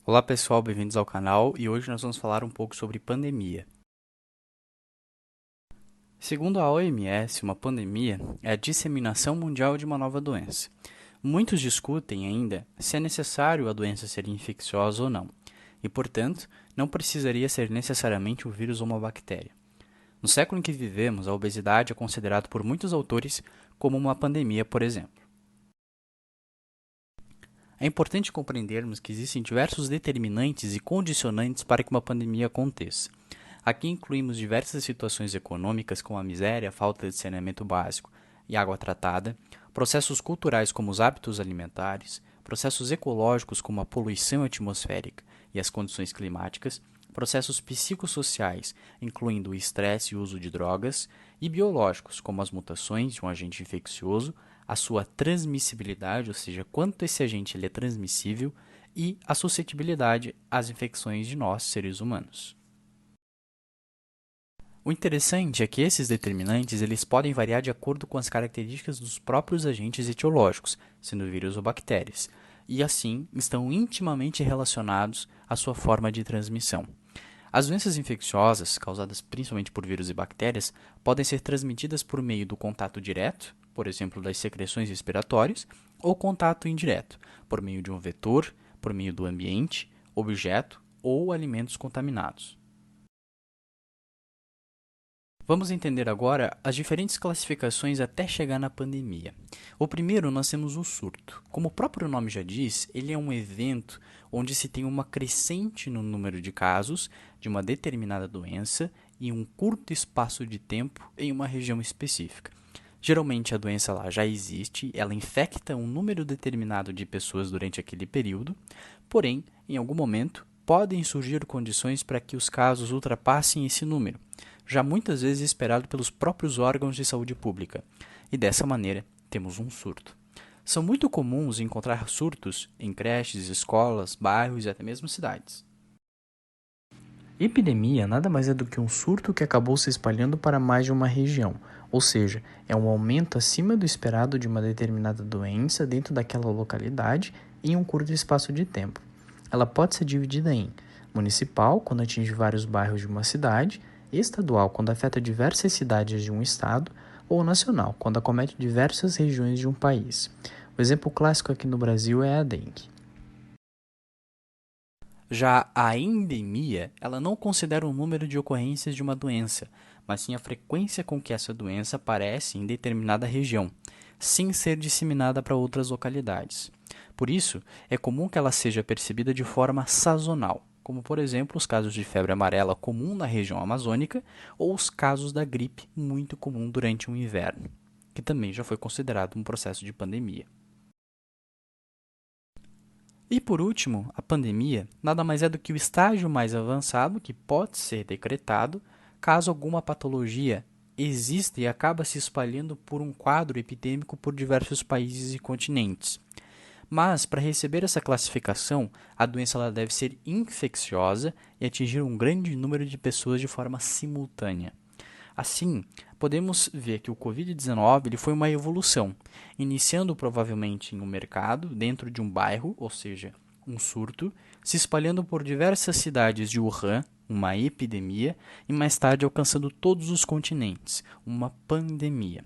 Olá pessoal, bem-vindos ao canal e hoje nós vamos falar um pouco sobre pandemia. Segundo a OMS, uma pandemia é a disseminação mundial de uma nova doença. Muitos discutem ainda se é necessário a doença ser infecciosa ou não, e portanto não precisaria ser necessariamente um vírus ou uma bactéria. No século em que vivemos, a obesidade é considerada por muitos autores como uma pandemia, por exemplo. É importante compreendermos que existem diversos determinantes e condicionantes para que uma pandemia aconteça. Aqui incluímos diversas situações econômicas como a miséria, a falta de saneamento básico e água tratada, processos culturais como os hábitos alimentares, processos ecológicos como a poluição atmosférica e as condições climáticas, processos psicossociais, incluindo o estresse e o uso de drogas, e biológicos, como as mutações de um agente infeccioso, a sua transmissibilidade, ou seja, quanto esse agente ele é transmissível, e a suscetibilidade às infecções de nós, seres humanos. O interessante é que esses determinantes eles podem variar de acordo com as características dos próprios agentes etiológicos, sendo vírus ou bactérias, e assim estão intimamente relacionados à sua forma de transmissão. As doenças infecciosas, causadas principalmente por vírus e bactérias, podem ser transmitidas por meio do contato direto, por exemplo, das secreções respiratórias, ou contato indireto, por meio de um vetor, por meio do ambiente, objeto ou alimentos contaminados. Vamos entender agora as diferentes classificações até chegar na pandemia. O primeiro, nós temos o surto. Como o próprio nome já diz, ele é um evento onde se tem uma crescente no número de casos de uma determinada doença em um curto espaço de tempo em uma região específica. Geralmente a doença lá já existe, ela infecta um número determinado de pessoas durante aquele período, porém, em algum momento, podem surgir condições para que os casos ultrapassem esse número, já muitas vezes esperado pelos próprios órgãos de saúde pública, e dessa maneira temos um surto. São muito comuns encontrar surtos em creches, escolas, bairros e até mesmo cidades. Epidemia nada mais é do que um surto que acabou se espalhando para mais de uma região, ou seja, é um aumento acima do esperado de uma determinada doença dentro daquela localidade em um curto espaço de tempo. Ela pode ser dividida em municipal, quando atinge vários bairros de uma cidade, estadual, quando afeta diversas cidades de um estado, ou nacional, quando acomete diversas regiões de um país. O exemplo clássico aqui no Brasil é a dengue. Já a endemia, ela não considera o número de ocorrências de uma doença, mas sim a frequência com que essa doença aparece em determinada região, sem ser disseminada para outras localidades. Por isso, é comum que ela seja percebida de forma sazonal, como por exemplo os casos de febre amarela comum na região amazônica ou os casos da gripe muito comum durante o inverno, que também já foi considerado um processo de pandemia. E por último, a pandemia nada mais é do que o estágio mais avançado que pode ser decretado caso alguma patologia exista e acaba se espalhando por um quadro epidêmico por diversos países e continentes. Mas, para receber essa classificação, a doença ela deve ser infecciosa e atingir um grande número de pessoas de forma simultânea. Assim, podemos ver que o Covid-19 ele foi uma evolução, iniciando provavelmente em um mercado, dentro de um bairro, ou seja, um surto, se espalhando por diversas cidades de Wuhan, uma epidemia, e mais tarde alcançando todos os continentes, uma pandemia.